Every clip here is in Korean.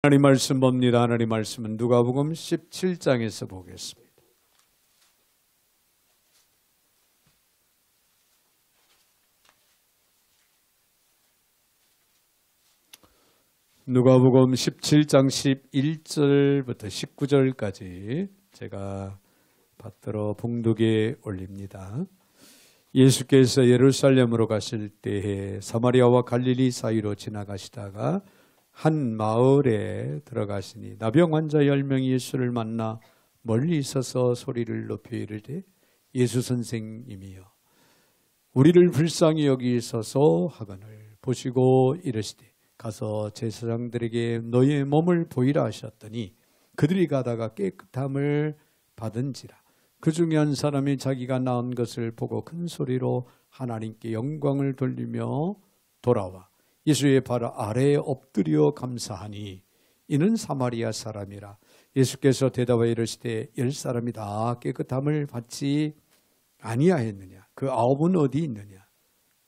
하나님 말씀 봅니다. 하나님 말씀은 누가복음 17장에서 보겠습니다. 누가복음 17장 11절부터 19절까지 제가 받들어 봉독에 올립니다. 예수께서 예루살렘으로 가실 때에 사마리아와 갈릴리 사이로 지나가시다가 한 마을에 들어가시니 나병 환자 10명이 예수를 만나 멀리 있어서 소리를 높여 이르되 예수 선생님이여 우리를 불쌍히 여기소서 하거늘 보시고 이르시되 가서 제사장들에게 너의 몸을 보이라 하셨더니 그들이 가다가 깨끗함을 받은지라. 그 중에 한 사람이 자기가 나은 것을 보고 큰 소리로 하나님께 영광을 돌리며 돌아와 예수의 발 아래에 엎드려 감사하니 이는 사마리아 사람이라. 예수께서 대답하여 이르시되 10사람이 다 깨끗함을 받지 아니하였느냐? 그 9은 어디 있느냐?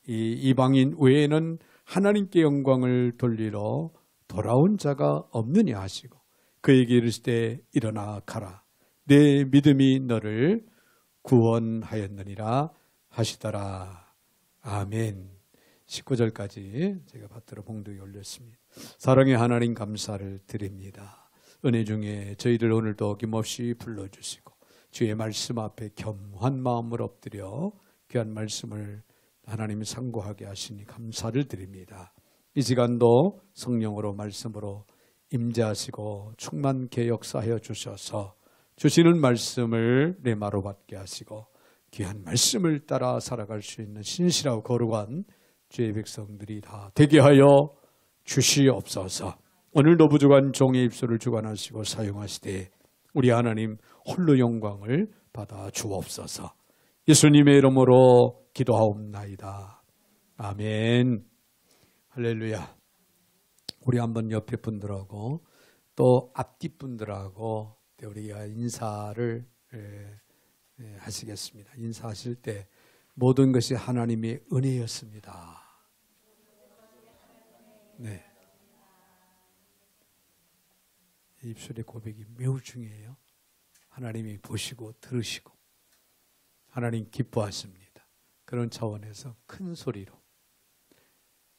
이 이방인 외에는 하나님께 영광을 돌리러 돌아온 자가 없느냐 하시고 그에게 이르시되 일어나 가라. 내 믿음이 너를 구원하였느니라 하시더라. 아멘. 19절까지 제가 받들어 봉독에 올렸습니다. 사랑의 하나님 감사를 드립니다. 은혜 중에 저희들 오늘도 어김없이 불러주시고 주의 말씀 앞에 겸한 마음을 엎드려 귀한 말씀을 하나님이 상고하게 하시니 감사를 드립니다. 이 시간도 성령으로 말씀으로 임재하시고 충만케 역사하여 주셔서 주시는 말씀을 레마로 받게 하시고 귀한 말씀을 따라 살아갈 수 있는 신실하고 거룩한 주의 백성들이 다 되게 하여 주시옵소서. 오늘도 부족한 종의 입술을 주관하시고 사용하시되 우리 하나님 홀로 영광을 받아 주옵소서. 예수님의 이름으로 기도하옵나이다. 아멘. 할렐루야. 우리 한번 옆에 분들하고 또 앞뒤 분들하고 우리가 인사를 하시겠습니다. 인사하실 때 모든 것이 하나님의 은혜였습니다. 네. 입술의 고백이 매우 중요해요. 하나님이 보시고 들으시고 하나님 기뻐하십니다. 그런 차원에서 큰 소리로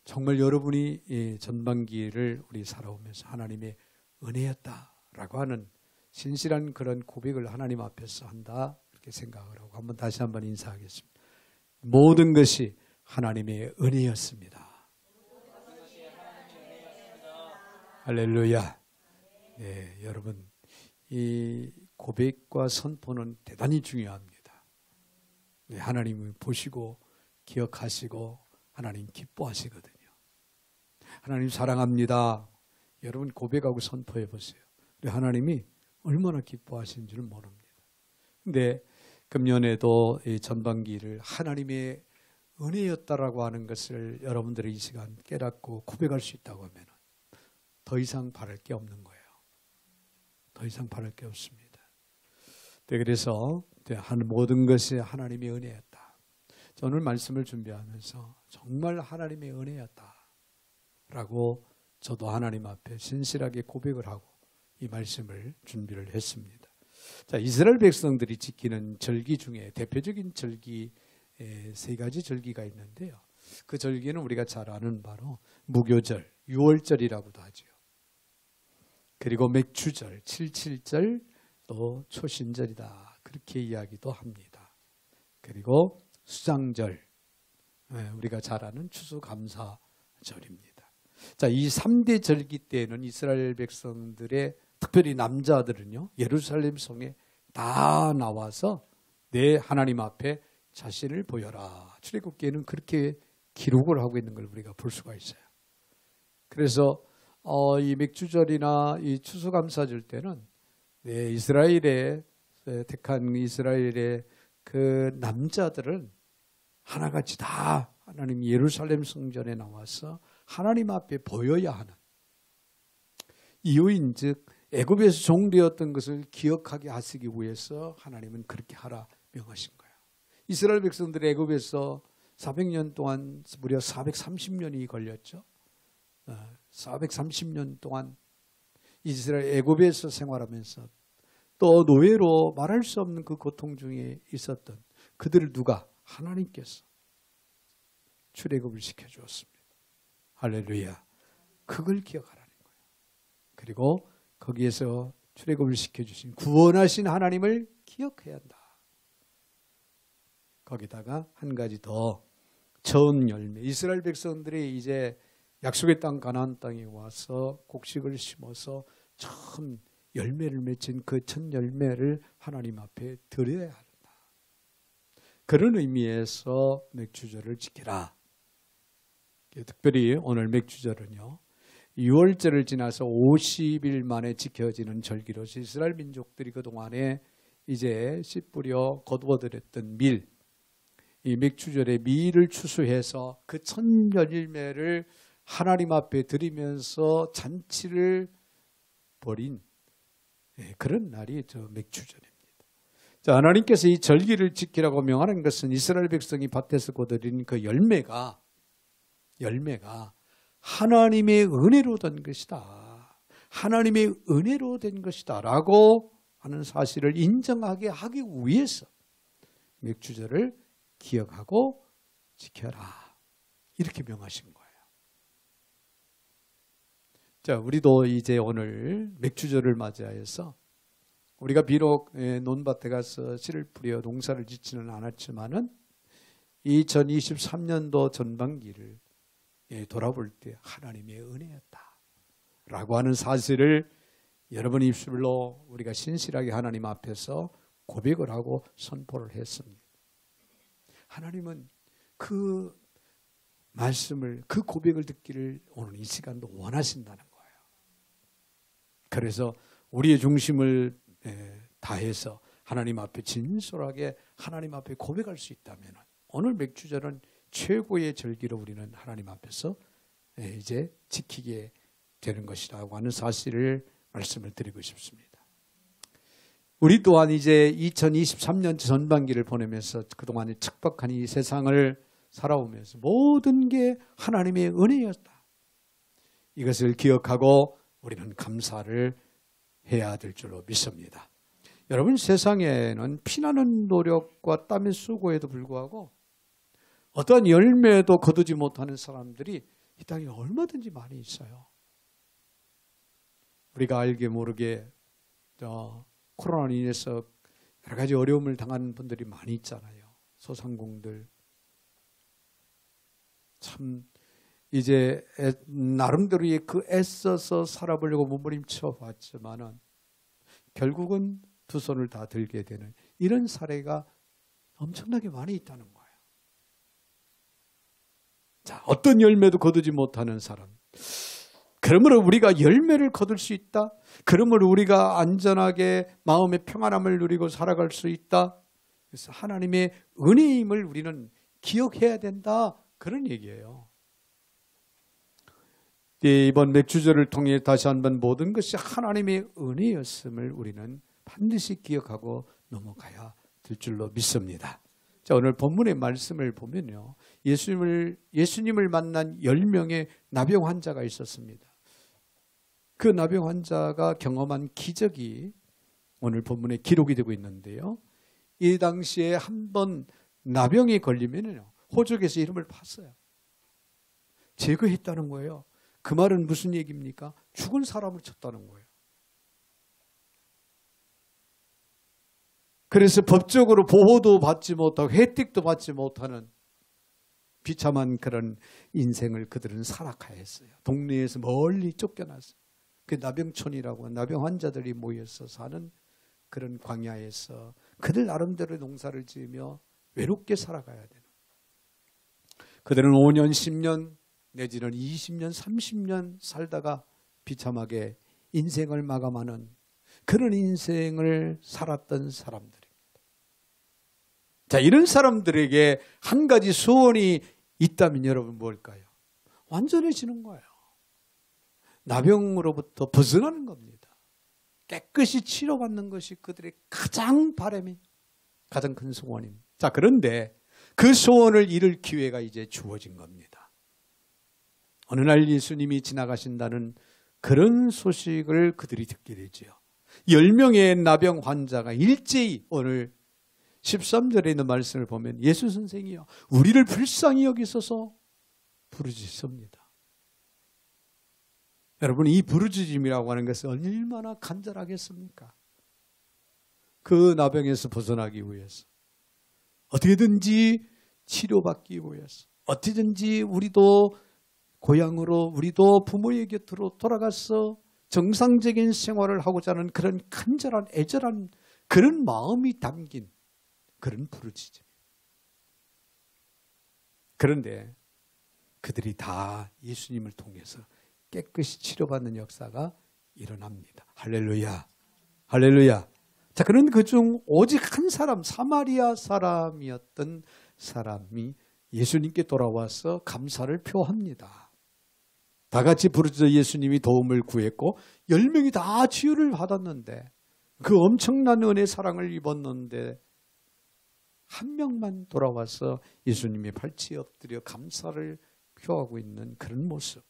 정말 여러분이 이 전반기를 우리 살아오면서 하나님의 은혜였다라고 하는 신실한 그런 고백을 하나님 앞에서 한다 이렇게 생각을 하고 한번 다시 한번 인사하겠습니다. 모든 것이 하나님의 은혜였습니다. 할렐루야. 네, 여러분 이 고백과 선포는 대단히 중요합니다. 네, 하나님을 보시고 기억하시고 하나님 기뻐하시거든요. 하나님 사랑합니다. 여러분 고백하고 선포해 보세요. 하나님이 얼마나 기뻐하시는지를 모릅니다. 근데 금년에도 이 전반기를 하나님의 은혜였다라고 하는 것을 여러분들이 이 시간 깨닫고 고백할 수 있다고 하면 더 이상 바랄 게 없는 거예요. 더 이상 바랄 게 없습니다. 그래서 모든 것이 하나님의 은혜였다. 오늘 말씀을 준비하면서 정말 하나님의 은혜였다라고 저도 하나님 앞에 신실하게 고백을 하고 이 말씀을 준비를 했습니다. 자, 이스라엘 백성들이 지키는 절기 중에 대표적인 절기 3가지 절기가 있는데요. 그 절기는 우리가 잘 아는 바로 무교절, 유월절이라고도 하죠. 그리고 맥주절, 77절, 또 초신절이다. 그렇게 이야기도 합니다. 그리고 수장절, 우리가 잘 아는 추수감사절입니다. 자, 이 3대 절기 때에는 이스라엘 백성들의 특별히 남자들은요, 예루살렘 성에 다 나와서 내 하나님 앞에 자신을 보여라. 출애굽기에는 그렇게 기록을 하고 있는 걸 우리가 볼 수가 있어요. 그래서 이 맥주절이나 이 추수감사절 때는 이스라엘의 택한 이스라엘의 그 남자들은 하나같이 다 하나님 예루살렘 성전에 나와서 하나님 앞에 보여야 하는 이유인즉 애굽에서 종되었던 것을 기억하게 하시기 위해서 하나님은 그렇게 하라 명하신 거예요. 이스라엘 백성들이 애굽에서 400년 동안 무려 430년이 걸렸죠. 430년 동안 이스라엘 애굽에서 생활하면서 또 노예로 말할 수 없는 그 고통 중에 있었던 그들을 누가? 하나님께서 출애굽을 시켜주었습니다. 할렐루야. 그걸 기억하라는 거예요. 그리고 거기에서 출애굽을 시켜주신 구원하신 하나님을 기억해야 한다. 거기다가 한 가지 더 전 열매. 이스라엘 백성들이 이제 약속의 땅 가나안 땅에 와서 곡식을 심어서 참 열매를 맺힌 그 첫 열매를 하나님 앞에 드려야 한다. 그런 의미에서 맥주절을 지키라. 특별히 오늘 맥주절은요. 6월절을 지나서 50일 만에 지켜지는 절기로서 이스라엘 민족들이 그동안에 이제 씨 뿌려 거두어들였던 밀, 이 맥주절에 밀을 추수해서 그 첫 열매를 하나님 앞에 드리면서 잔치를 벌인 그런 날이 저 맥주절입니다. 자, 하나님께서 이 절기를 지키라고 명하는 것은 이스라엘 백성이 밭에서 거두린 그 열매가 하나님의 은혜로 된 것이다. 하나님의 은혜로 된 것이다. 라고 하는 사실을 인정하게 하기 위해서 맥주절을 기억하고 지켜라. 이렇게 명하신 거예요. 자, 우리도 이제 오늘 맥주절을 맞이하여서 우리가 비록 논밭에 가서 씨를 뿌려 농사를 짓지는 않았지만은 2023년도 전반기를 돌아볼 때 하나님의 은혜였다. 라고 하는 사실을 여러분 입술로 우리가 신실하게 하나님 앞에서 고백을 하고 선포를 했습니다. 하나님은 그 말씀을, 그 고백을 듣기를 오늘 이 시간도 원하신다는 거예요. 그래서 우리의 중심을 다해서 하나님 앞에 진솔하게 하나님 앞에 고백할 수 있다면 오늘 맥주절은 최고의 절기로 우리는 하나님 앞에서 이제 지키게 되는 것이라고 하는 사실을 말씀을 드리고 싶습니다. 우리 또한 이제 2023년 전반기를 보내면서 그동안의 척박한 이 세상을 살아오면서 모든 게 하나님의 은혜였다. 이것을 기억하고 우리는 감사를 해야 될 줄로 믿습니다. 여러분, 세상에는 피나는 노력과 땀의 수고에도 불구하고 어떠한 열매도 거두지 못하는 사람들이 이 땅에 얼마든지 많이 있어요. 우리가 알게 모르게 코로나로 인해서 여러 가지 어려움을 당하는 분들이 많이 있잖아요. 소상공들. 참 이제 나름대로의 그 애써서 살아보려고 몸부림쳐 봤지만은 결국은 두 손을 다 들게 되는 이런 사례가 엄청나게 많이 있다는 거예요. 자, 어떤 열매도 거두지 못하는 사람. 그러므로 우리가 열매를 거둘 수 있다. 그러므로 우리가 안전하게 마음의 평안함을 누리고 살아갈 수 있다. 그래서 하나님의 은혜임을 우리는 기억해야 된다. 그런 얘기예요. 이번 맥주절을 통해 다시 한번 모든 것이 하나님의 은혜였음을 우리는 반드시 기억하고 넘어가야 될 줄로 믿습니다. 자, 오늘 본문의 말씀을 보면요. 예수님을 만난 10명의 나병 환자가 있었습니다. 그 나병 환자가 경험한 기적이 오늘 본문에 기록이 되고 있는데요. 이 당시에 한번 나병에 걸리면요. 호적에서 이름을 봤어요. 제거했다는 거예요. 그 말은 무슨 얘기입니까? 죽은 사람을 쳤다는 거예요. 그래서 법적으로 보호도 받지 못하고 혜택도 받지 못하는 비참한 그런 인생을 그들은 살아가했어요. 동네에서 멀리 쫓겨났어요. 그 나병촌이라고 나병 환자들이 모여서 사는 그런 광야에서 그들 나름대로 농사를 지으며 외롭게 살아가야 되는. 그들은 5년, 10년 내지는 20년, 30년 살다가 비참하게 인생을 마감하는 그런 인생을 살았던 사람들입니다. 자, 이런 사람들에게 한 가지 소원이 있다면 여러분 뭘까요? 완전해지는 거예요. 나병으로부터 벗어나는 겁니다. 깨끗이 치료받는 것이 그들의 가장 바람이, 가장 큰 소원입니다. 자, 그런데 그 소원을 이룰 기회가 이제 주어진 겁니다. 어느 날 예수님이 지나가신다는 그런 소식을 그들이 듣게 되지요. 10명의 나병 환자가 일제히 오늘 13절에 있는 말씀을 보면 예수 선생이여 우리를 불쌍히 여기소서 부르짖습니다. 여러분, 이 부르짖음이라고 하는 것은 얼마나 간절하겠습니까? 그 나병에서 벗어나기 위해서, 어떻게든지 치료받기 위해서, 어떻게든지 우리도 고향으로, 우리도 부모의 곁으로 돌아가서 정상적인 생활을 하고자 하는 그런 간절한 애절한 그런 마음이 담긴 그런 부르짖음. 그런데 그들이 다 예수님을 통해서 깨끗이 치료받는 역사가 일어납니다. 할렐루야. 할렐루야. 자, 그런 그중 오직 한 사람, 사마리아 사람이었던 사람이 예수님께 돌아와서 감사를 표합니다. 다 같이 부르짖어 예수님이 도움을 구했고 10명이 다 치유를 받았는데, 그 엄청난 은혜 사랑을 입었는데 한 명만 돌아와서 예수님의 발치에 엎드려 감사를 표하고 있는 그런 모습.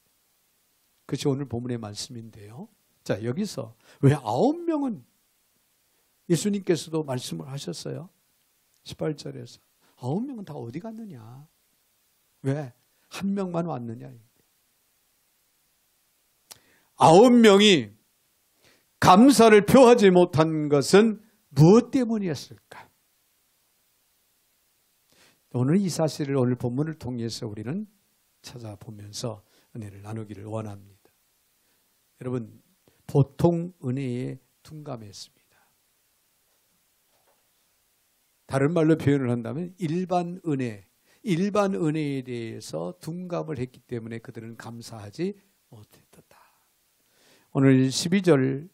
그것이 오늘 본문의 말씀인데요. 자, 여기서 왜 9명은 예수님께서도 말씀을 하셨어요? 18절에서 9명은 다 어디 갔느냐? 왜? 한 명만 왔느냐? 9명이 감사를 표하지 못한 것은 무엇 때문이었을까? 오늘 이 사실을 오늘 본문을 통해서 우리는 찾아보면서 은혜를 나누기를 원합니다. 여러분, 보통 은혜에 둔감했습니다. 다른 말로 표현을 한다면 일반 은혜에 대해서 둔감을 했기 때문에 그들은 감사하지 못했다. 오늘 12절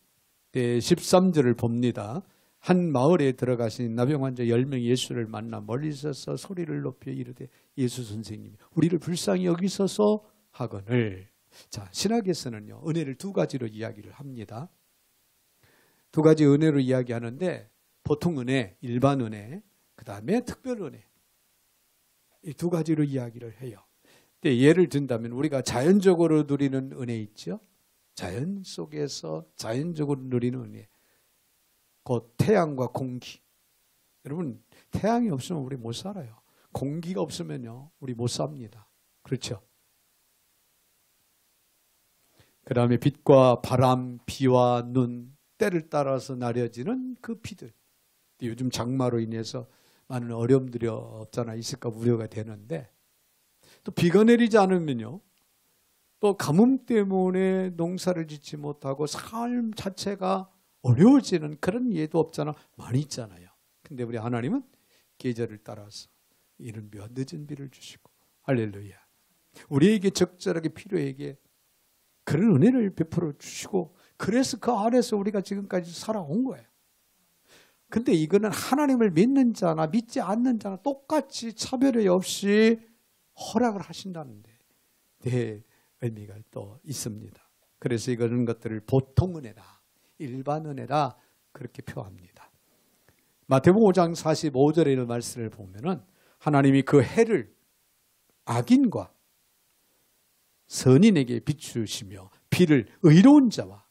때 13절을 봅니다. 한 마을에 들어가신 나병 환자 10명이 예수를 만나 멀리 서서 소리를 높여 이르되 예수 선생님 우리를 불쌍히 여기소서 하거늘. 자, 신학에서는요 은혜를 두 가지로 이야기를 합니다. 두 가지 은혜로 이야기하는데 보통 은혜, 일반 은혜, 그 다음에 특별 은혜, 이 두 가지로 이야기를 해요. 근데 예를 든다면 우리가 자연적으로 누리는 은혜 있죠. 자연 속에서 자연적으로 누리는 은혜, 곧 태양과 공기. 여러분, 태양이 없으면 우리 못 살아요. 공기가 없으면요 우리 못 삽니다. 그렇죠? 그 다음에 빛과 바람, 비와 눈, 때를 따라서 내려지는 그 비들. 요즘 장마로 인해서 많은 어려움들이 없잖아 있을까 우려가 되는데, 또 비가 내리지 않으면요 또 가뭄 때문에 농사를 짓지 못하고 삶 자체가 어려워지는 그런 예도 없잖아. 많이 있잖아요. 근데 우리 하나님은 계절을 따라서 이른 비와 늦은 비를 주시고, 할렐루야, 우리에게 적절하게 필요하게 그런 은혜를 베풀어 주시고, 그래서 그 안에서 우리가 지금까지 살아온 거예요. 근데 이거는 하나님을 믿는 자나 믿지 않는 자나 똑같이 차별이 없이 허락을 하신다는데 네, 의미가 또 있습니다. 그래서 이런 것들을 보통 은혜다, 일반 은혜다 그렇게 표합니다. 마태복음 5장 45절에 있는 말씀을 보면은 하나님이 그 해를 악인과 선인에게 비추시며 비를 의로운 자와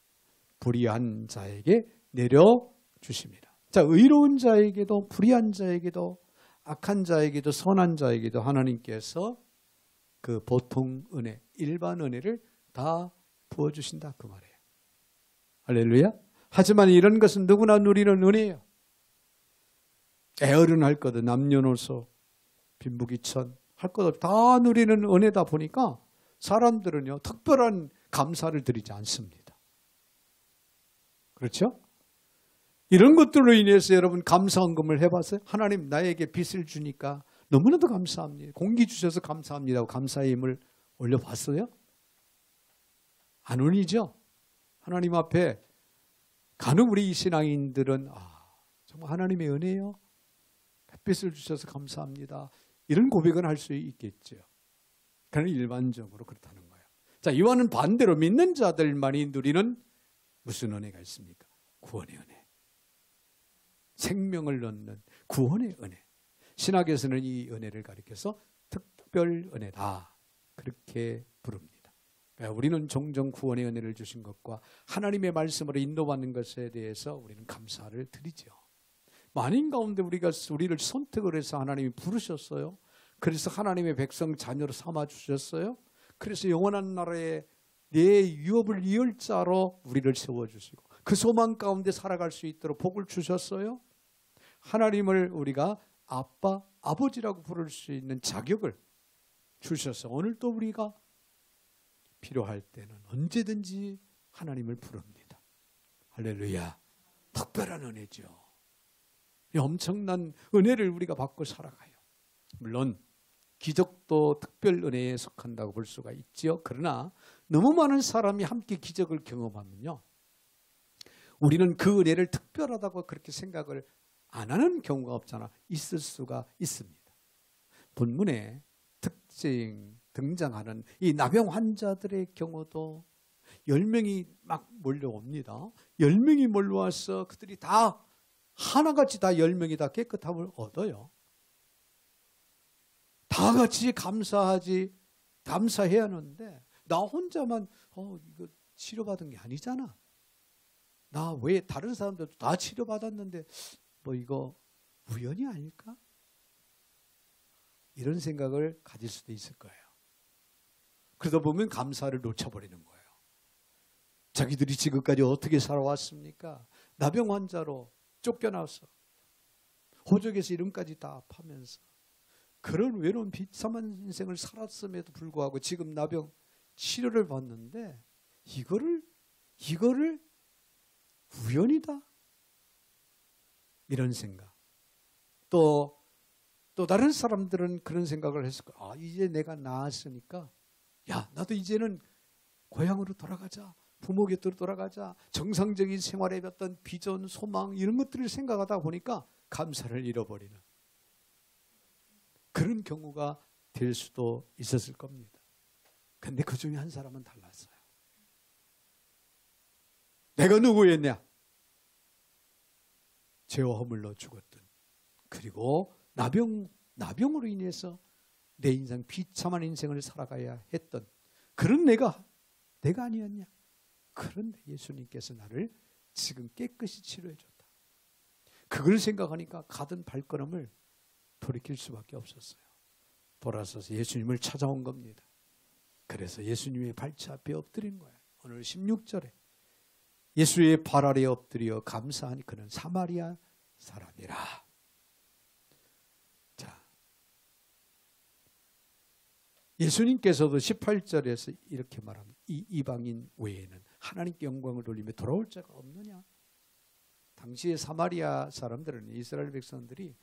불의한 자에게 내려주십니다. 자, 의로운 자에게도 불의한 자에게도 악한 자에게도 선한 자에게도 하나님께서 그 보통 은혜, 일반 은혜를 다 부어주신다 그 말이에요. 할렐루야. 하지만 이런 것은 누구나 누리는 은혜예요. 애어른 할 것, 남녀노소, 빈부귀천 할 것 없이 다 누리는 은혜다 보니까 사람들은요 특별한 감사를 드리지 않습니다. 그렇죠? 이런 것들로 인해서 여러분 감사헌금을 해봤어요? 하나님 나에게 빚을 주니까 너무나도 감사합니다. 공기 주셔서 감사합니다 하고 감사의 힘을 올려봤어요? 안 올리죠? 하나님 앞에 가는 우리 신앙인들은 정말 하나님의 은혜요? 햇빛을 주셔서 감사합니다. 이런 고백은 할 수 있겠죠. 그러나 일반적으로 그렇다는 거예요. 자, 이와는 반대로 믿는 자들만이 누리는 무슨 은혜가 있습니까? 구원의 은혜. 생명을 얻는 구원의 은혜. 신학에서는 이 은혜를 가리켜서 특별 은혜다 그렇게 부릅니다. 우리는 종종 구원의 은혜를 주신 것과 하나님의 말씀으로 인도받는 것에 대해서 우리는 감사를 드리죠. 만인 가운데 우리를 선택을 해서 하나님이 부르셨어요. 그래서 하나님의 백성 자녀로 삼아 주셨어요. 그래서 영원한 나라에 내 유업을 이을 자로 우리를 세워주시고 그 소망 가운데 살아갈 수 있도록 복을 주셨어요. 하나님을 우리가 아빠, 아버지라고 부를 수 있는 자격을 주셔서 오늘도 우리가 필요할 때는 언제든지 하나님을 부릅니다. 할렐루야. 특별한 은혜죠. 엄청난 은혜를 우리가 받고 살아가요. 물론 기적도 특별 은혜에 속한다고 볼 수가 있죠. 그러나 너무 많은 사람이 함께 기적을 경험하면요, 우리는 그 은혜를 특별하다고 그렇게 생각을 안 하는 경우가 없잖아. 있을 수가 있습니다. 본문에 등장하는 이 나병 환자들의 경우도 10명이 막 몰려옵니다. 10명이 몰려와서 그들이 다 하나같이 다 10명이 다 깨끗함을 얻어요. 다 같이 감사해야 하는데 나 혼자만 이거 치료받은 게 아니잖아. 나 왜 다른 사람들도 다 치료받았는데 뭐 이거 우연이 아닐까? 이런 생각을 가질 수도 있을 거예요. 그러다 보면 감사를 놓쳐버리는 거예요. 자기들이 지금까지 어떻게 살아왔습니까? 나병 환자로 쫓겨나서 호적에서 이름까지 다 파면서 그런 외로운 비참한 인생을 살았음에도 불구하고 지금 나병 치료를 받는데 이거를 우연이다? 이런 생각. 또 다른 사람들은 그런 생각을 했을 거야. 이제 내가 나았으니까 야, 나도 이제는 고향으로 돌아가자. 부모 곁으로 돌아가자. 정상적인 생활에 어떤 비전, 소망 이런 것들을 생각하다 보니까 감사를 잃어버리는 그런 경우가 될 수도 있었을 겁니다. 근데 그 중에 한 사람은 달랐어요. 내가 누구였냐? 죄와 허물로 죽었던, 그리고 나병으로 인해서 내 인생 비참한 인생을 살아가야 했던 그런 내가 아니었냐? 그런데 예수님께서 나를 지금 깨끗이 치료해 줬다. 그걸 생각하니까 가던 발걸음을 돌이킬 수밖에 없었어요. 돌아서서 예수님을 찾아온 겁니다. 그래서 예수님의 발치 앞에 엎드린 거예요. 오늘 16절에 예수의 발 아래 엎드려 감사하니 그는 사마리아 사람이라. 자, 예수님께서도 18절에서 이렇게 말합니다. 이 이방인 외에는 하나님께 영광을 돌리며 돌아올 자가 없느냐? 당시의 사마리아 사람들은, 이스라엘 백성들이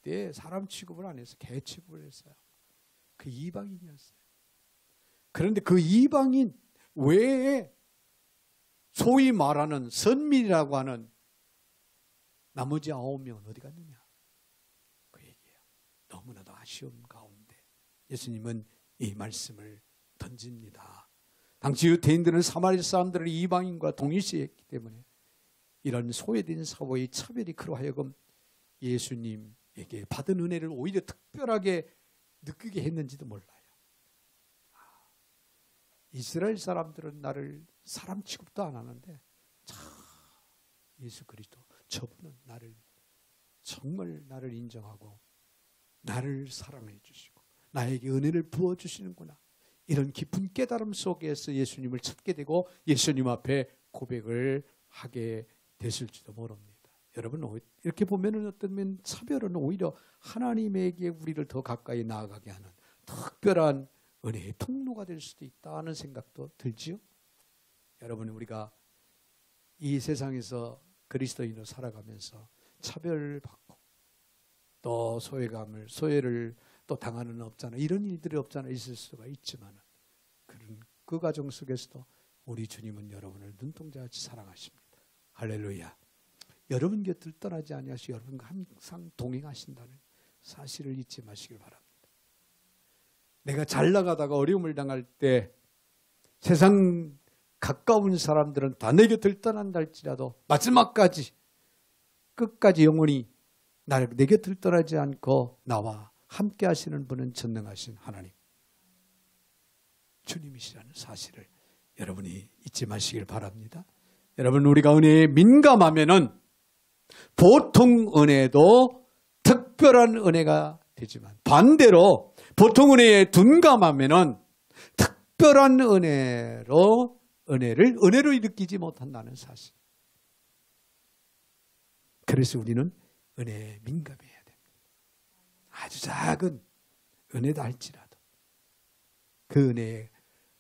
내 사람 취급을 안 해서 개 취급을 했어요. 그 이방인이었어요. 그런데 그 이방인 외에 소위 말하는 선민이라고 하는 나머지 9명은 어디 갔느냐? 그 얘기예요. 너무나도 아쉬움 가운데 예수님은 이 말씀을 던집니다. 당시 유대인들은 사마리아 사람들을 이방인과 동일시했기 때문에 이런 소외된 사회의 차별이 그로 하여금 예수님에게 받은 은혜를 오히려 특별하게 느끼게 했는지도 몰라요. 이스라엘 사람들은 나를 사람 취급도 안 하는데 예수 그리스도 저분은 정말 나를 인정하고 나를 사랑해 주시고 나에게 은혜를 부어주시는구나. 이런 깊은 깨달음 속에서 예수님을 찾게 되고 예수님 앞에 고백을 하게 됐을지도 모릅니다. 여러분, 이렇게 보면 어떤 면 차별은 오히려 하나님에게 우리를 더 가까이 나아가게 하는 특별한 은혜의 통로가 될 수도 있다는 생각도 들지요. 여러분, 우리가 이 세상에서 그리스도인으로 살아가면서 차별을 받고 또 소외를 또 당하는 없잖아. 이런 일들이 없잖아. 있을 수가 있지만 그 과정 속에서도 우리 주님은 여러분을 눈동자같이 사랑하십니다. 할렐루야. 여러분 곁을 떠나지 아니하시고 여러분과 항상 동행하신다는 사실을 잊지 마시길 바랍니다. 내가 잘 나가다가 어려움을 당할 때 세상 가까운 사람들은 다 내 곁을 떠난다 할지라도 마지막까지 끝까지 영원히 내 곁을 떠나지 않고 나와 함께 하시는 분은 전능하신 하나님 주님이시라는 사실을 여러분이 잊지 마시길 바랍니다. 여러분, 우리가 은혜에 민감하면은 보통 은혜도 특별한 은혜가 되지만, 반대로 보통 은혜에 둔감하면은 특별한 은혜를 느끼지 못한다는 사실. 그래서 우리는 은혜에 민감해야 됩니다. 아주 작은 은혜다 할지라도 그 은혜에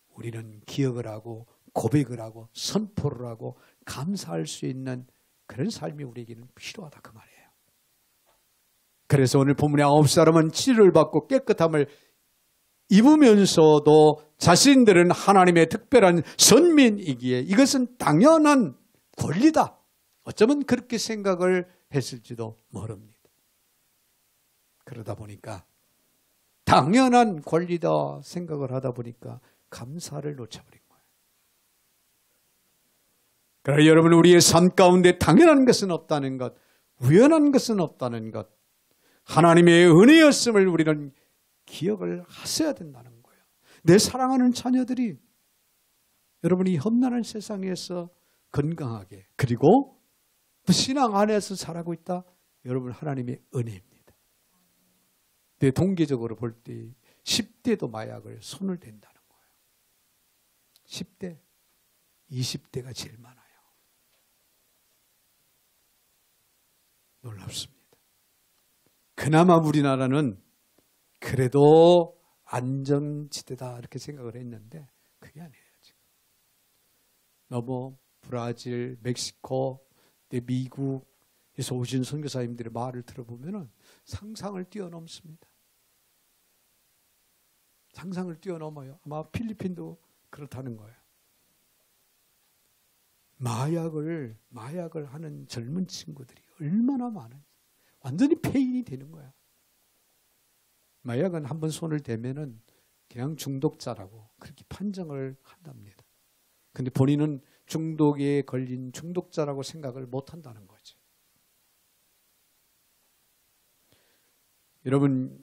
우리는 기억을 하고 고백을 하고 선포를 하고 감사할 수 있는 그런 삶이 우리에게는 필요하다, 그 말이에요. 그래서 오늘 본문의 9사람은 치료를 받고 깨끗함을 입으면서도 자신들은 하나님의 특별한 선민이기에 이것은 당연한 권리다, 어쩌면 그렇게 생각을 했을지도 모릅니다. 그러다 보니까 당연한 권리다 생각을 하다 보니까 감사를 놓쳐버린 거예요. 그러나 여러분, 우리의 삶 가운데 당연한 것은 없다는 것, 우연한 것은 없다는 것, 하나님의 은혜였음을 우리는 기억을 하셔야 된다는 거예요. 내 사랑하는 자녀들이 여러분이 험난한 세상에서 건강하게, 그리고 또 신앙 안에서 살아가고 있다, 여러분 하나님의 은혜입니다. 내 동계적으로 볼 때 10대도 마약을 손을 댄다는 거예요. 10대, 20대가 제일 많아요. 놀랍습니다. 그나마 우리나라는 그래도 안전지대다 이렇게 생각을 했는데 그게 아니에요. 지금 너무 브라질, 멕시코, 미국에서 오신 선교사님들의 말을 들어보면 상상을 뛰어넘습니다. 상상을 뛰어넘어요. 아마 필리핀도 그렇다는 거예요. 마약을 하는 젊은 친구들이 얼마나 많은지 완전히 폐인이 되는 거야. 마약은 한번 손을 대면은 그냥 중독자라고 그렇게 판정을 한답니다. 근데 본인은 중독에 걸린 중독자라고 생각을 못 한다는 거죠. 여러분,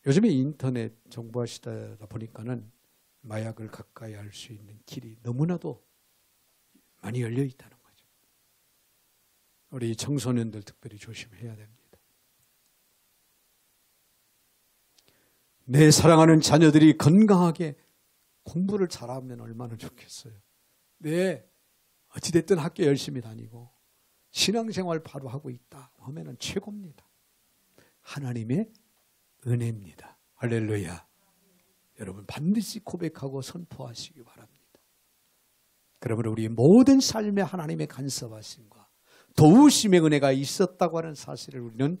요즘에 인터넷 정보화 시대다 보니까는 마약을 가까이 할 수 있는 길이 너무나도 많이 열려 있다는 거죠. 우리 청소년들 특별히 조심해야 됩니다. 내 사랑하는 자녀들이 건강하게 공부를 잘하면 얼마나 좋겠어요. 네, 어찌됐든 학교 열심히 다니고 신앙생활 바로 하고 있다 하면 최고입니다. 하나님의 은혜입니다. 할렐루야. 여러분 반드시 고백하고 선포하시기 바랍니다. 그러므로 우리 모든 삶에 하나님의 간섭하심과 도우심의 은혜가 있었다고 하는 사실을 우리는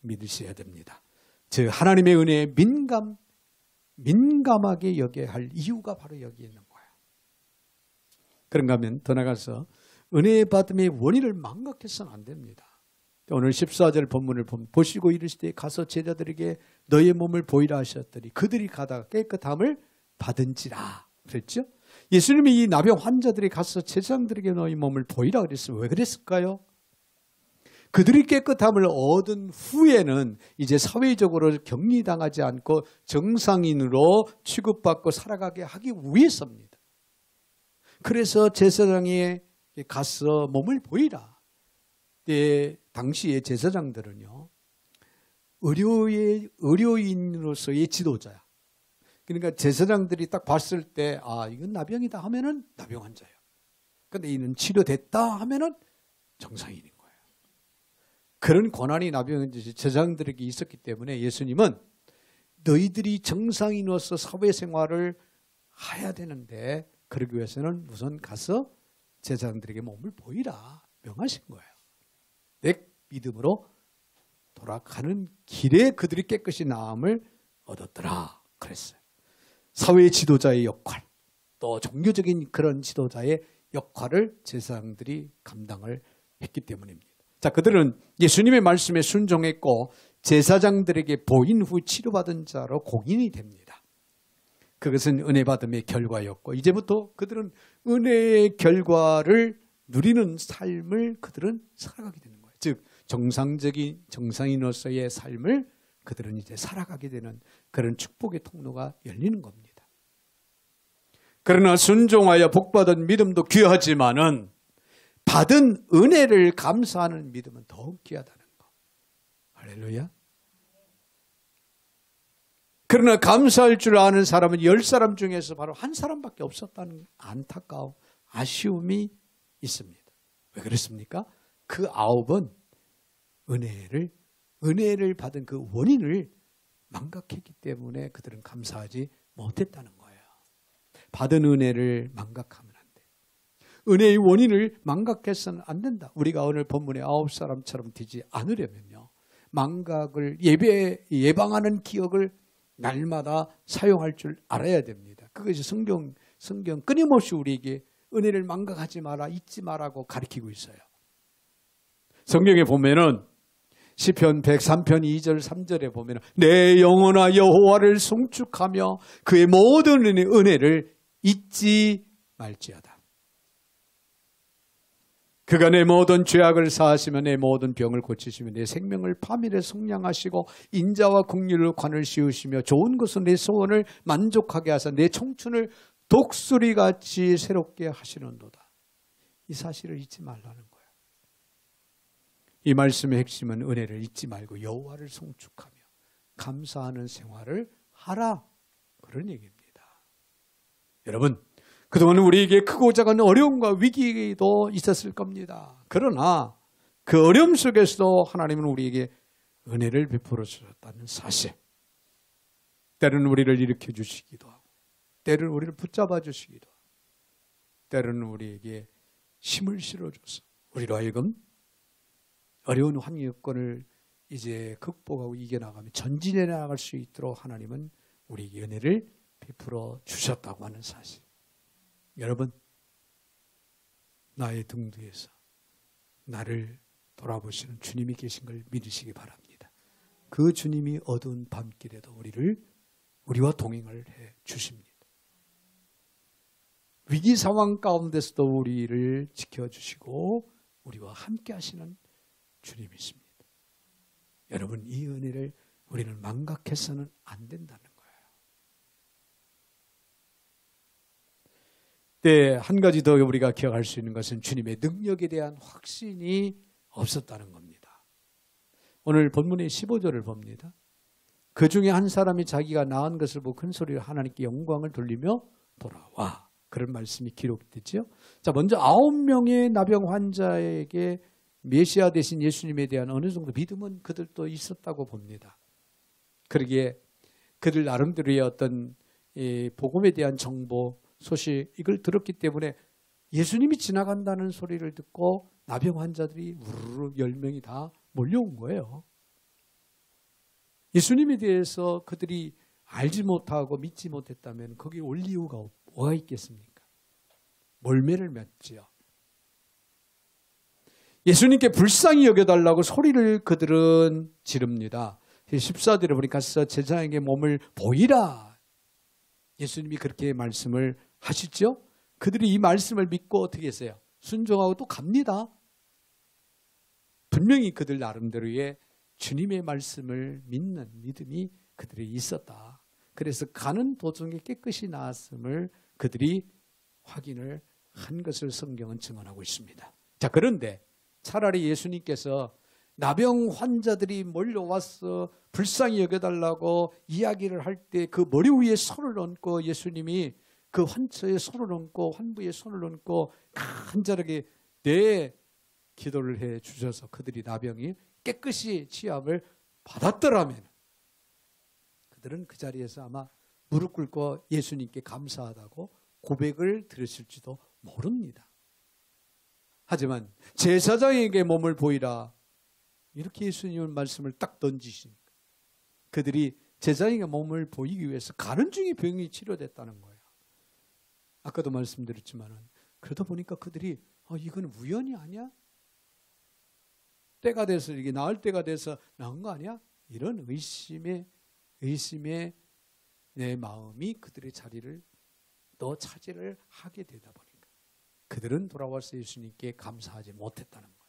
믿으셔야 됩니다. 즉 하나님의 은혜에 민감하게 여겨야 할 이유가 바로 여기에 있는 거예요. 그런가 하면 더 나가서 은혜 받음의 원인을 망각해서는 안 됩니다. 오늘 14절 본문을 보시고 이르시되 가서 제자들에게 너의 몸을 보이라 하셨더니 그들이 가다가 깨끗함을 받은지라 그랬죠. 예수님이 이 나병 환자들이 가서 제사장들에게 너희 몸을 보이라 그랬어요. 왜 그랬을까요? 그들이 깨끗함을 얻은 후에는 이제 사회적으로 격리당하지 않고 정상인으로 취급받고 살아가게 하기 위해서입니다. 그래서 제사장에 가서 몸을 보이라. 당시에 제사장들은요, 의료인으로서의 지도자야. 그러니까 제사장들이 딱 봤을 때, 아, 이건 나병이다 하면은 나병 환자예요. 근데 이는 치료됐다 하면은 정상인인 거예요. 그런 권한이 나병 제사장들에게 있었기 때문에 예수님은 너희들이 정상인으로서 사회생활을 해야 되는데, 그러기 위해서는 우선 가서 제사장들에게 몸을 보이라 명하신 거예요. 내 믿음으로 돌아가는 길에 그들이 깨끗이 나음을 얻었더라 그랬어요. 사회 지도자의 역할, 또 종교적인 그런 지도자의 역할을 제사장들이 감당을 했기 때문입니다. 자, 그들은 예수님의 말씀에 순종했고 제사장들에게 보인 후 치료받은 자로 공인이 됩니다. 그것은 은혜 받음의 결과였고 이제부터 그들은 은혜의 결과를 누리는 삶을 그들은 살아가게 되는 거예요. 즉 정상적인 정상인으로서의 삶을 그들은 이제 살아가게 되는 그런 축복의 통로가 열리는 겁니다. 그러나 순종하여 복받은 믿음도 귀하지만은 받은 은혜를 감사하는 믿음은 더욱 귀하다는 거. 할렐루야. 그러나 감사할 줄 아는 사람은 10사람 중에서 바로 한 사람밖에 없었다는 안타까움, 아쉬움이 있습니다. 왜 그렇습니까? 그 9은 은혜를 받은 그 원인을 망각했기 때문에 그들은 감사하지 못했다는 거예요. 받은 은혜를 망각하면 안 돼. 은혜의 원인을 망각해서는 안 된다. 우리가 오늘 본문의 9사람처럼 되지 않으려면요, 망각을 예방하는 기억을 날마다 사용할 줄 알아야 됩니다. 그것이 성경 끊임없이 우리에게 은혜를 망각하지 마라, 잊지 마라고 가르치고 있어요. 성경에 보면은 시편 103편 2절 3절에 보면은 내 영혼아 여호와를 송축하며 그의 모든 은혜를 잊지 말지어다. 그가 내 모든 죄악을 사하시며 내 모든 병을 고치시며 내 생명을 밤일에 속량하시고 인자와 긍휼로 관을 씌우시며 좋은 것은 내 소원을 만족하게 하사 내 청춘을 독수리같이 새롭게 하시는도다. 이 사실을 잊지 말라는 거예요. 이 말씀의 핵심은 은혜를 잊지 말고 여호와를 송축하며 감사하는 생활을 하라, 그런 얘기입니다. 여러분, 그동안 우리에게 크고 작은 어려움과 위기도 있었을 겁니다. 그러나 그 어려움 속에서도 하나님은 우리에게 은혜를 베풀어 주셨다는 사실, 때로는 우리를 일으켜 주시기도 하고 때로는 우리를 붙잡아 주시기도 하고 때로는 우리에게 힘을 실어줘서 우리로 하여금 어려운 환경을 이제 극복하고 이겨나가며 전진해 나갈 수 있도록 하나님은 우리에게 은혜를 베풀어 주셨다고 하는 사실. 여러분, 나의 등 뒤에서 나를 돌아보시는 주님이 계신 걸 믿으시기 바랍니다. 그 주님이 어두운 밤길에도 우리와 동행을 해 주십니다. 위기 상황 가운데서도 우리를 지켜주시고 우리와 함께 하시는 주님이십니다. 여러분, 이 은혜를 우리는 망각해서는 안 된다는 거예요. 한 가지 더 우리가 기억할 수 있는 것은 주님의 능력에 대한 확신이 없었다는 겁니다. 오늘 본문의 15절을 봅니다. 그 중에 한 사람이 자기가 나은 것을 보고 큰 소리로 하나님께 영광을 돌리며 돌아와. 그런 말씀이 기록되죠. 자, 먼저 9명의 나병 환자에게 메시아 되신 예수님에 대한 어느 정도 믿음은 그들도 있었다고 봅니다. 그러기에 그들 나름대로의 어떤 복음에 대한 정보, 소식, 이걸 들었기 때문에 예수님이 지나간다는 소리를 듣고 나병 환자들이 우르르 10명이 다 몰려온 거예요. 예수님에 대해서 그들이 알지 못하고 믿지 못했다면 거기에 올 이유가 뭐가 있겠습니까? 몰매를 맺지요. 예수님께 불쌍히 여겨달라고 소리를 그들은 지릅니다. 14절에 보니까 제자에게 몸을 보이라. 예수님이 그렇게 말씀을 하시죠. 그들이 이 말씀을 믿고 어떻게 했어요? 순종하고 또 갑니다. 분명히 그들 나름대로의 주님의 말씀을 믿는 믿음이 그들이 있었다. 그래서 가는 도중에 깨끗이 나았음을 그들이 확인을 한 것을 성경은 증언하고 있습니다. 자, 그런데 차라리 예수님께서 나병 환자들이 몰려와서 불쌍히 여겨달라고 이야기를 할 때 그 머리 위에 손을 얹고 예수님이 그 환처에 손을 얹고 환부에 손을 얹고 간절하게 내 기도를 해 주셔서 그들이 나병이 깨끗이 치유함을 받았더라면 그들은 그 자리에서 아마 무릎 꿇고 예수님께 감사하다고 고백을 드렸을지도 모릅니다. 하지만 제사장에게 몸을 보이라, 이렇게 예수님은 말씀을 딱 던지시니까 그들이 제사장에게 몸을 보이기 위해서 가는 중에 병이 치료됐다는 거예요. 아까도 말씀드렸지만 그러다 보니까 그들이 이건 우연이 아니야? 때가 돼서 이게 나을 때가 돼서 나은 거 아니야? 이런 의심에 내 마음이 그들의 자리를 또 차지를 하게 되다 보니까 그들은 돌아와서 예수님께 감사하지 못했다는 거예요.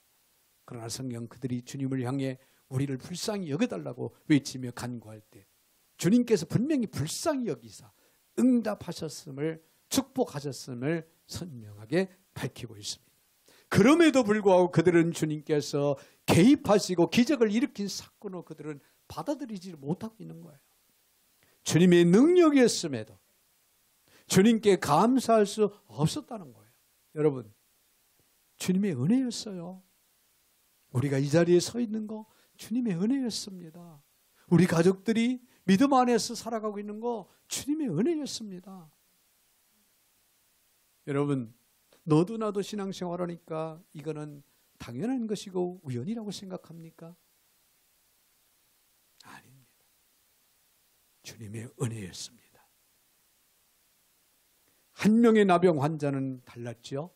그러나 성경 그들이 주님을 향해 우리를 불쌍히 여겨달라고 외치며 간구할 때 주님께서 분명히 불쌍히 여기사 응답하셨음을 축복하셨음을 선명하게 밝히고 있습니다. 그럼에도 불구하고 그들은 주님께서 개입하시고 기적을 일으킨 사건을 그들은 받아들이지 못하고 있는 거예요. 주님의 능력이었음에도 주님께 감사할 수 없었다는 거예요. 여러분, 주님의 은혜였어요. 우리가 이 자리에 서 있는 거 주님의 은혜였습니다. 우리 가족들이 믿음 안에서 살아가고 있는 거 주님의 은혜였습니다. 여러분, 너도 나도 신앙생활하니까 이거는 당연한 것이고 우연이라고 생각합니까? 아닙니다. 주님의 은혜였습니다. 한 명의 나병 환자는 달랐죠.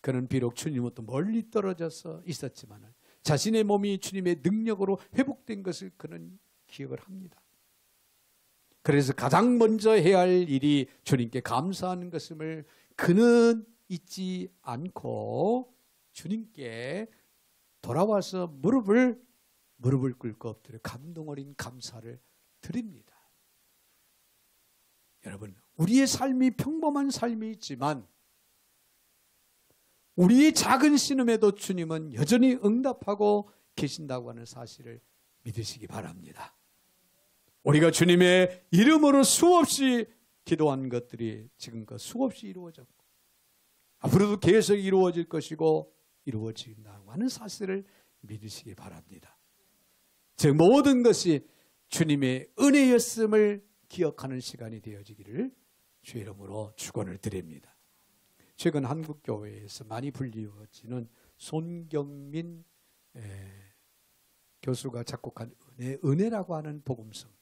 그는 비록 주님으로부터 멀리 떨어져서 있었지만 자신의 몸이 주님의 능력으로 회복된 것을 그는 기억을 합니다. 그래서 가장 먼저 해야 할 일이 주님께 감사하는 것임을 그는 잊지 않고 주님께 돌아와서 무릎을 꿇고 엎드려 감동 어린 감사를 드립니다. 여러분, 우리의 삶이 평범한 삶이 있지만 우리의 작은 신음에도 주님은 여전히 응답하고 계신다고 하는 사실을 믿으시기 바랍니다. 우리가 주님의 이름으로 수없이 기도한 것들이 지금껏 수없이 이루어졌고 앞으로도 계속 이루어질 것이고 이루어진다고 하는 사실을 믿으시기 바랍니다. 즉 모든 것이 주님의 은혜였음을 기억하는 시간이 되어지기를 주의 이름으로 축원을 드립니다. 최근 한국교회에서 많이 불리워지는 손경민 교수가 작곡한 은혜라고 하는 복음성가,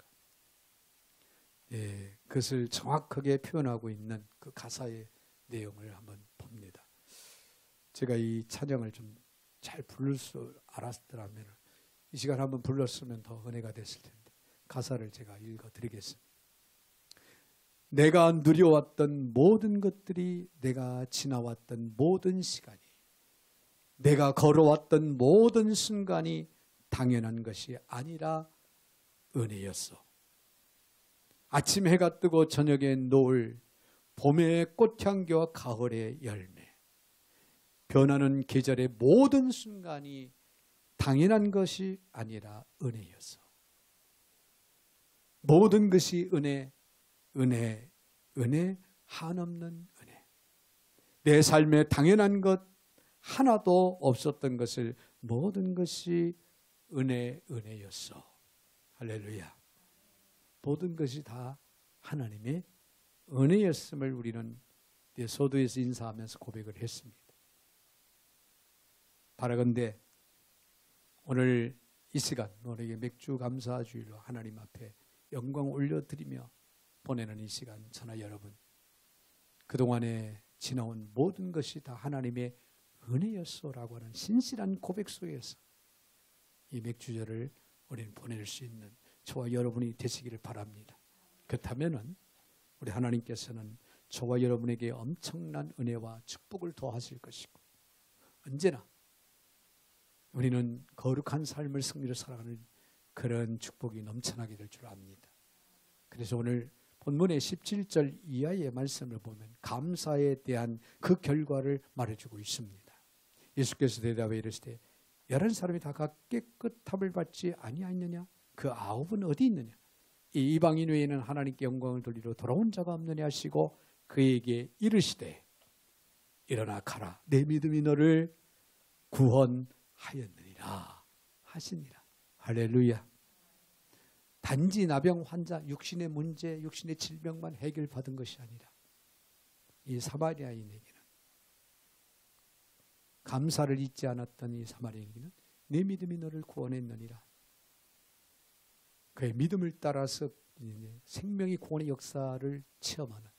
그것을 정확하게 표현하고 있는 그 가사의 내용을 한번 봅니다. 제가 이 찬양을 좀 잘 부를 수 알았더라면 이 시간 한번 불렀으면 더 은혜가 됐을 텐데 가사를 제가 읽어드리겠습니다. 내가 누려왔던 모든 것들이, 내가 지나왔던 모든 시간이, 내가 걸어왔던 모든 순간이 당연한 것이 아니라 은혜였어. 아침 해가 뜨고 저녁에 노을, 봄의 꽃향기와 가을의 열매, 변하는 계절의 모든 순간이 당연한 것이 아니라 은혜였어. 모든 것이 은혜, 은혜, 은혜, 한없는 은혜. 내 삶에 당연한 것 하나도 없었던 것을 모든 것이 은혜, 은혜였어. 할렐루야. 모든 것이 다 하나님의 은혜였음을 우리는 소도에서 인사하면서 고백을 했습니다. 바라건대 오늘 이 시간 우리에게 맥주 감사 주일로 하나님 앞에 영광 올려드리며 보내는 이 시간, 저나 여러분, 그동안에 지나온 모든 것이 다 하나님의 은혜였소라고 하는 신실한 고백 속에서 이 맥주절을 우리는 보낼 수 있는 저와 여러분이 되시기를 바랍니다. 그렇다면 우리 하나님께서는 저와 여러분에게 엄청난 은혜와 축복을 더하실 것이고 언제나 우리는 거룩한 삶을 승리로 살아가는 그런 축복이 넘쳐나게 될 줄 압니다. 그래서 오늘 본문의 17절 이하의 말씀을 보면 감사에 대한 그 결과를 말해주고 있습니다. 예수께서 대답해 이르시되 11사람이 다 각 깨끗함을 받지 아니하였느냐? 그 9은 어디 있느냐? 이 이방인 외에는 하나님께 영광을 돌리러 돌아온 자가 없느냐 하시고 그에게 이르시되 일어나 가라, 내 믿음이 너를 구원하였느니라 하시니라. 할렐루야. 단지 나병 환자, 육신의 문제, 육신의 질병만 해결받은 것이 아니라 이 사마리아인에게는, 감사를 잊지 않았던 이 사마리아인에게는 내 믿음이 너를 구원했느니라. 그의 믿음을 따라서 생명의 구원의 역사를 체험하는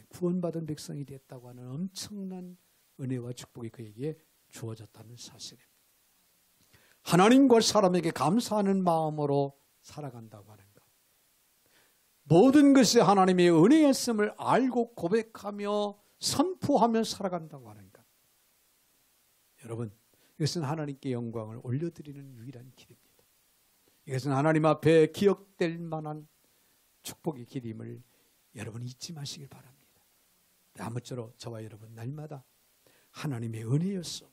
구원받은 백성이 됐다고 하는 엄청난 은혜와 축복이 그에게 주어졌다는 사실입니다. 하나님과 사람에게 감사하는 마음으로 살아간다고 하는 것, 모든 것이 하나님의 은혜였음을 알고 고백하며 선포하며 살아간다고 하는 것, 여러분, 이것은 하나님께 영광을 올려드리는 유일한 길입니다. 이것은 하나님 앞에 기억될 만한 축복의 길임을 여러분 잊지 마시길 바랍니다. 아무쪼록 저와 여러분 날마다 하나님의 은혜였어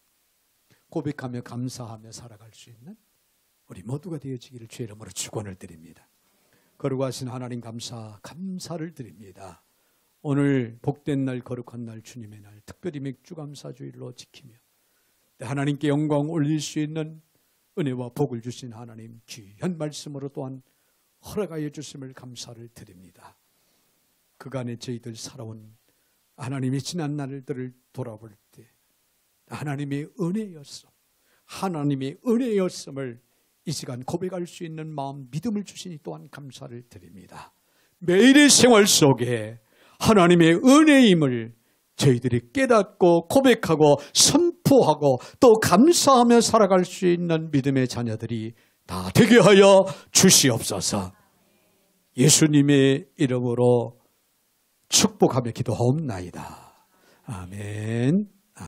고백하며 감사하며 살아갈 수 있는 우리 모두가 되어지기를 주의 이름으로 축원을 드립니다. 거룩하신 하나님 감사를 드립니다. 오늘 복된 날 거룩한 날 주님의 날 특별히 맥주감사주일로 지키며 하나님께 영광 올릴 수 있는 은혜와 복을 주신 하나님 귀한 말씀으로 또한 허락하여 주심을 감사를 드립니다. 그간에 저희들 살아온 하나님의 지난 날들을 돌아볼 때 하나님의 은혜였음을 이 시간 고백할 수 있는 마음 믿음을 주시니 또한 감사를 드립니다. 매일의 생활 속에 하나님의 은혜임을 저희들이 깨닫고 고백하고 선포하고 또 감사하며 살아갈 수 있는 믿음의 자녀들이 다 되게 하여 주시옵소서. 예수님의 이름으로 축복하며 기도하옵나이다. 아멘.